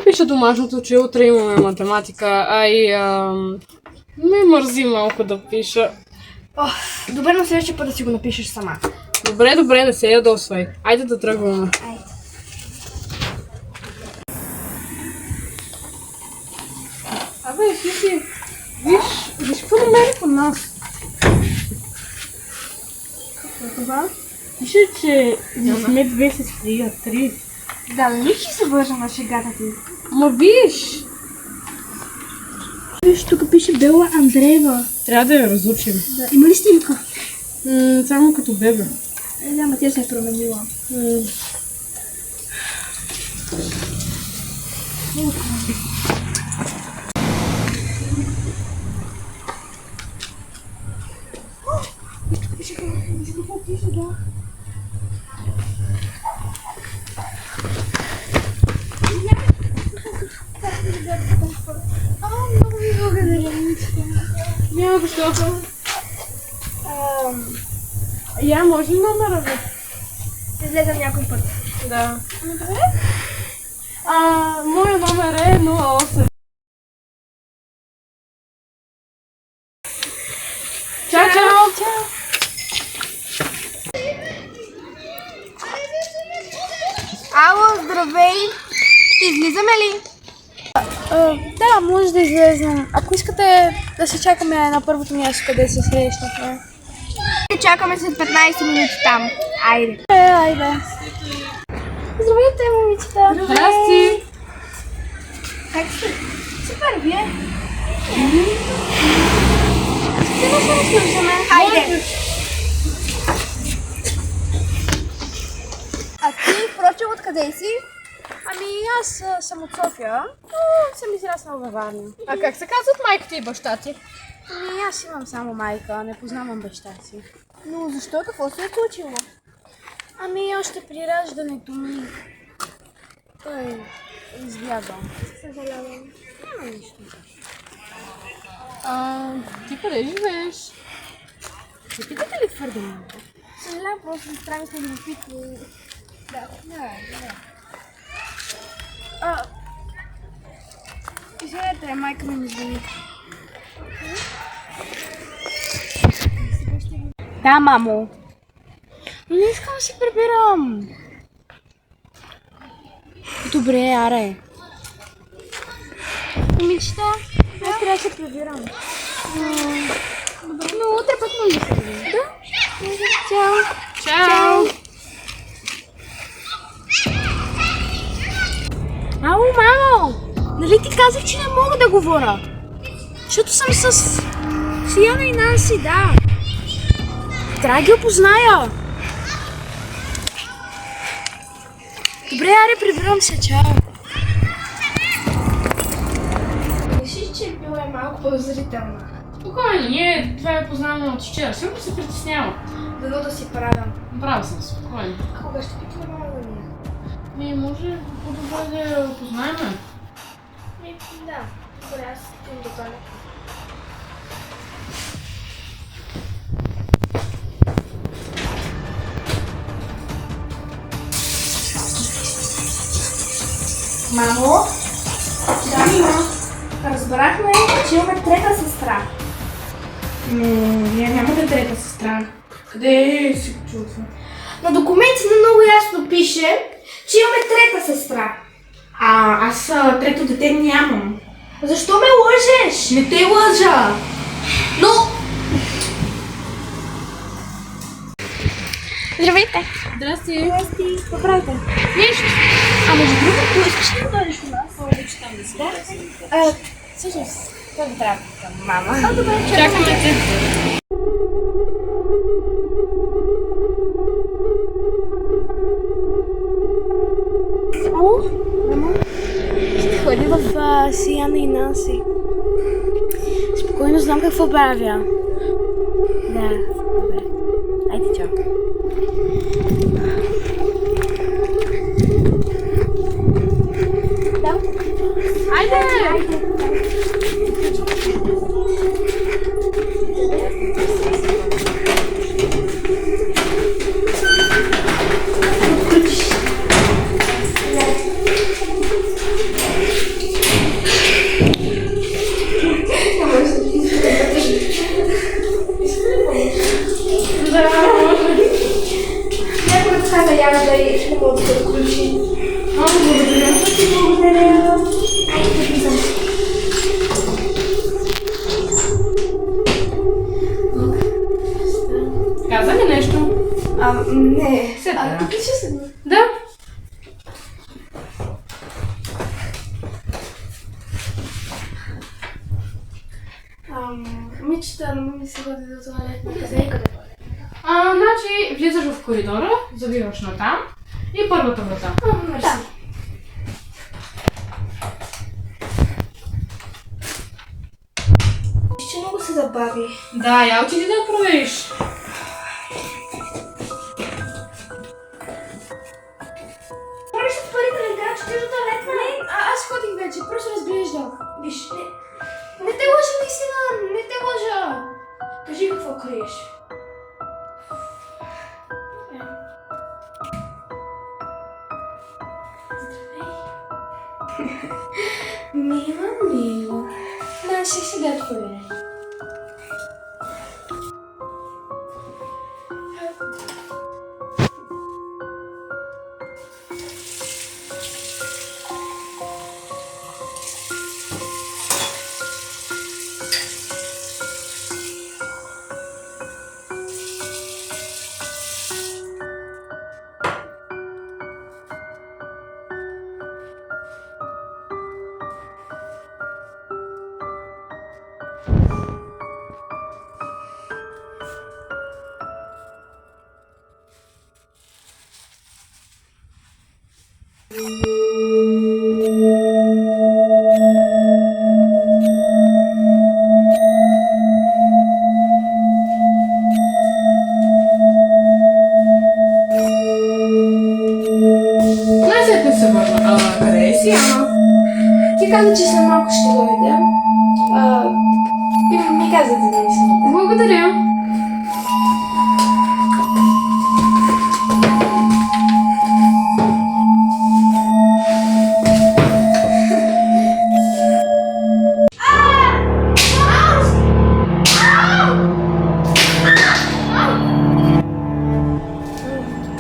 напиша домашното, че утре имаме математика, ме мързи малко да пиша. Добре, на следващия път да си го напишеш сама. Добре, не се ядосвай. Айде да тръгваме. Айде. Абе, Фифи, виж какво намери по нас. Какво е това? Пише, че не сме две сестри, а три. Да, нали ще се вържа на шегата ти? Ма виж! Виж, тук пише Бела Андреева. Трябва да я разучим. Да, има ли снимка? Само като бебе. Да, ма тя се е променила. Много ви благодаря, Мичка. Няма защо. Я, може ли номера, бе? Излезам някой път. Да. Моя номер е 08. Чао! Ало, здравей! Ще излизаме ли? Да, може да излезем. Ако искате да се чакаме на първото място, къде се срещнахме. Чакаме след 15 минути там. Айде. Айде. Здравейте, момичета. Здрасти! Как сте? Супер, вие? Ще да се разслужаме. Айде. А ти, впрочем, откъде си? Ами аз съм от София, но съм израснала във Варна. А как се казват майката и баща ти? Ами аз имам само майка, не познавам баща си. Но защо? Какво се е случило? Ами още при раждането ми той избяга. Съжалявам. Няма нищо. Ти къде живееш? Ще питате ли твърде малко? Съжалявам, просто странно сме любопитни. Да. Извинете, майка ми звъни. Да, мамо. Но не искам да си прибирам. Добре, аре. Момичета, аз трябва да се прибирам. Добре, но утре път може да се прибирам. Да? Чао. Ало, мамо! Нали ти казах, че не мога да говоря? Защото съм с Яна и Нанси, да. Трябва да ги опозная. Добре, аре, прибирам се, чао. Мислиш, че била е малко по-зрителна. Спокойно, ние това я познаваме от вчера. Сигурно се притеснява. Дано да си правя. Прав съм, спокойно. А кога ще питаме мама да ние? Може по-добре да я опознаем. Да. Добре, аз им до тоалет. Мамо? Да, мама. Разбрахме, че имаме трета сестра. Вие нямате трета сестра. Къде си го чул това? На документите много ясно пише, че имаме трета сестра. Аз трето дете нямам. Защо ме лъжеш? Не те лъжа! Но... Здравейте! Здрасти! Здрасти! Какво правите? Нищо! Между другото, искаш ли да дойдеш у нас? Обича там да се. Всъщност, това не трябва към мама. Добре, Чакаме те. Ало? Мамо? Ще ходи в Сияна и Нанси. Спокойно знам какво правя. Да, добре. Айде, чао. Да. Айде! Да, може. Някой ми каза Яна да не мога да се включи. Благодаря. Благодаря. Айде да влизам. Каза ли нещо? Не. Седа. Тук ли ще седна? Да. Мичета, не ми се ходи до туалетна. Къде е къде? Значи, влизаш в коридора, завиваш натам и първата врата. Мерси. Ще много се забави. Да, я отиди да я провериш. Можеш да парите не кажа, че ти до туалетна? Не, аз ходих вече, просто разглеждах. Виж, не те лъжа наистина, не те лъжа. Кажи какво криеш. Мила. Да, ще сега проверя. Най-сетне се върна. Къде си, Ана? Ти каза, че след малко ще дойде. Ми каза да не си. Благодаря.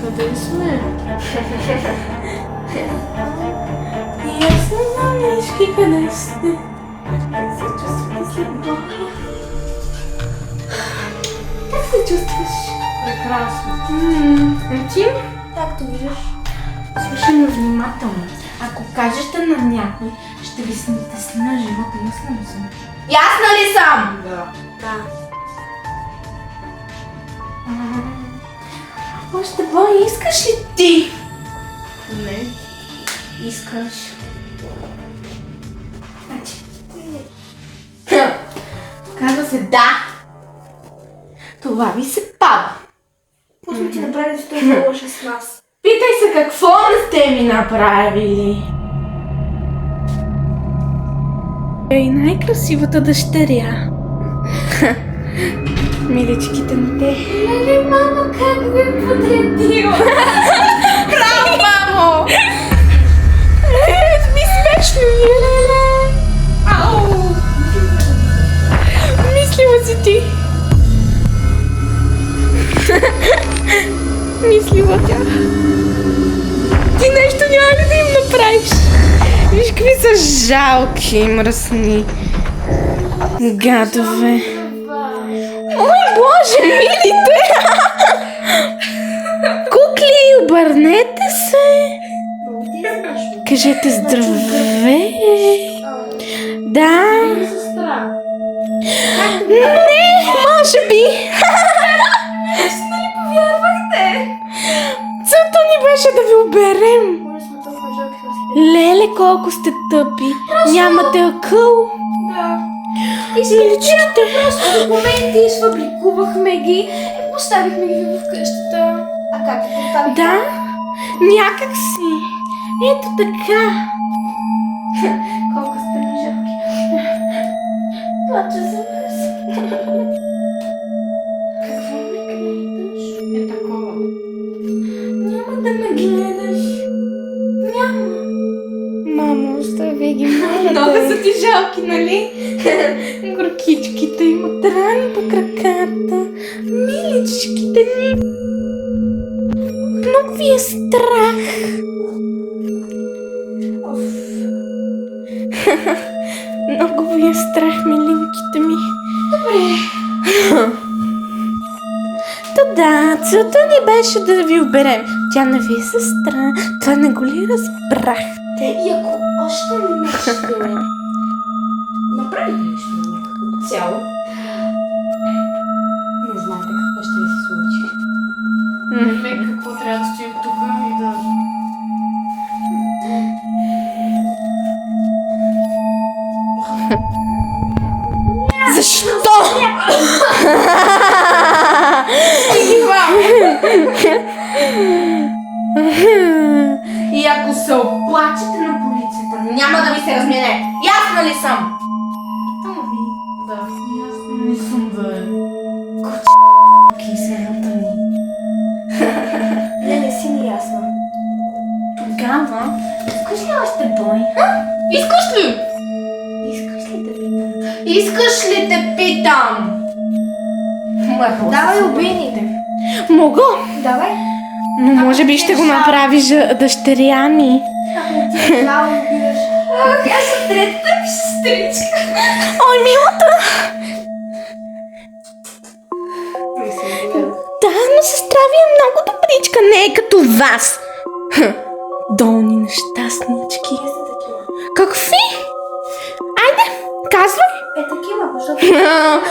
Къде сме? И аз не знам, нешки, къде сте. Как се чувствате след Бога? Как се чувстваш? Прекрасно. Ти, Както виждаш. слушай ме внимателно. Ако кажете на някой, ще ви стесна живота. Ясно ли съм? Ясна ли съм? Да. Да. Още бой, искаш ли ти? Не. Искаш. Значи. Казва се да. Това ви се пада. Какво сме ти направили с това лоша с нас? Питай се какво не сте ми направили. Ей, най-красивата дъщеря. Миличките на те. Леле, мама, как ви подредила? Браво, мамо! Ми смешно ми е, леле. Ау! Мислила си ти. Мислила тя. Ти нещо няма ли да им направиш? Виж какви са жалки, мръсни гадове. Ой, Боже, милите! Кукли, обърнете се! Кажете здравей! Да! Сестра. Не, може би! Нали повярвахте? Целта ни беше да ви оберем! Може сме толкова жалки да Леле, колко сте тъпи! Нямате акъл! Да. И си Миличките! просто документи, сфабрикувахме ги и поставихме ги в къщата. А как ги поставихме? Да, някак си. Ето така. Колко сте ми жалки. Плача за вас. Какво ме гледаш? Е такова. Няма да ме гледаш. Няма. Мамо, остави ги, моля. Много са ти жалки, нали? Горкичките имат рани по краката. Миличките, е страх. Много ви е страх, милинките ми. Добре. Да, целта ни беше да ви оберем. Тя не ви е сестра. Това не го ли разбрахте? И ако още нещо... Направите нещо на някакво цяло, не знаете какво ще ви се случи. Какво трябва да стоим тук и да... Защо? И ако се оплачете на полицията, няма да ви се размине. Ясна ли съм? Да, ясно не съм да е. Киселата ми. Не си ми ясна. Тогава, искаш ли още бой? Искаш ли? Искаш ли да питам? Искаш ли те питам? Давай, убий ни те. Мога, Давай. но може би ще го направиш дъщеря ми. Ако ти е глава, убиваш. Аз съм третата ми сестричка. Ой, милата! Да, но сестра ви е много добричка, не е като вас. Долни нещастнички. Какви? Айде, казвай. Такива, защото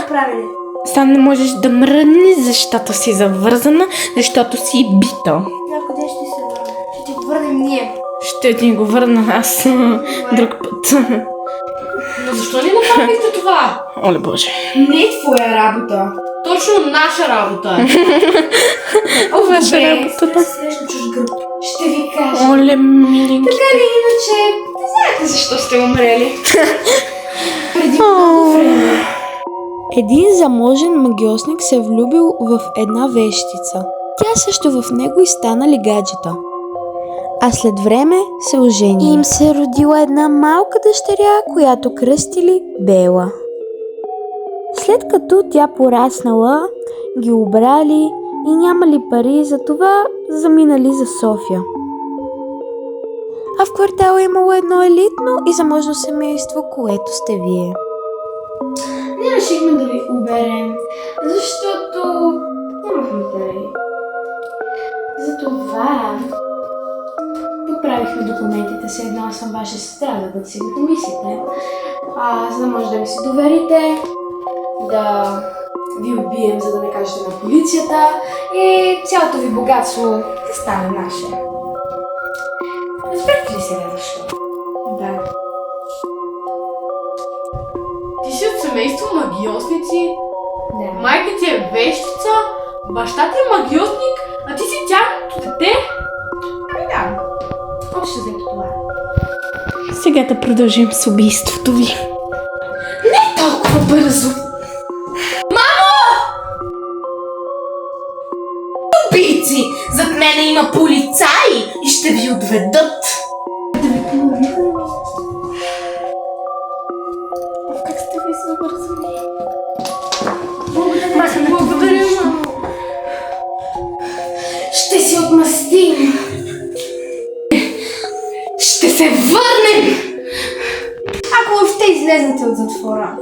направили. Сега не можеш да мръднеш, защото си завързана, защото си бита. Някой ден ще се върне. Ще ти го върнем ние. Ще ти го върна аз друг път. Но защо ни направихте това? Оле боже. Не е твоя работа. Точно наша работа е. Ваша работа, да. Срещу чуж гръб. Ще ви кажа. Оле, миленки. Така или иначе, не знаете защо сте умрели. Преди много време. Един заможен магиосник се е влюбил в една вещица. Тя също в него и станали гаджета. А след време се ожени. И им се родила една малка дъщеря, която кръстили Бела. След като тя пораснала, ги обрали и нямали пари, затова заминали за София. А в квартала имало едно елитно и заможно семейство, което сте вие. Ние решихме да ви уберем, защото нямахме пари. Затова поправихме документите си, едно съм ваша сестра, за да си го помислите. За да може да ми се доверите, да ви убием, за да не кажете на полицията и цялото ви богатство да стане наше. Разбрахте ли сега защо? Да. Ти си от семейство магиосници, Да. майка ти е вещица, баща ти е магиосник, а ти си тяхното дете? Да. Общо взето това. Сега да продължим с убийството ви. Не толкова бързо. Мамо! Убийци! Зад мене има полицаи и ще ви отведат. Как сте ви забързали? Благодаря, мамо. Ще си отмъстим! Ще се върнем! Ако въобще излезнете от затвора.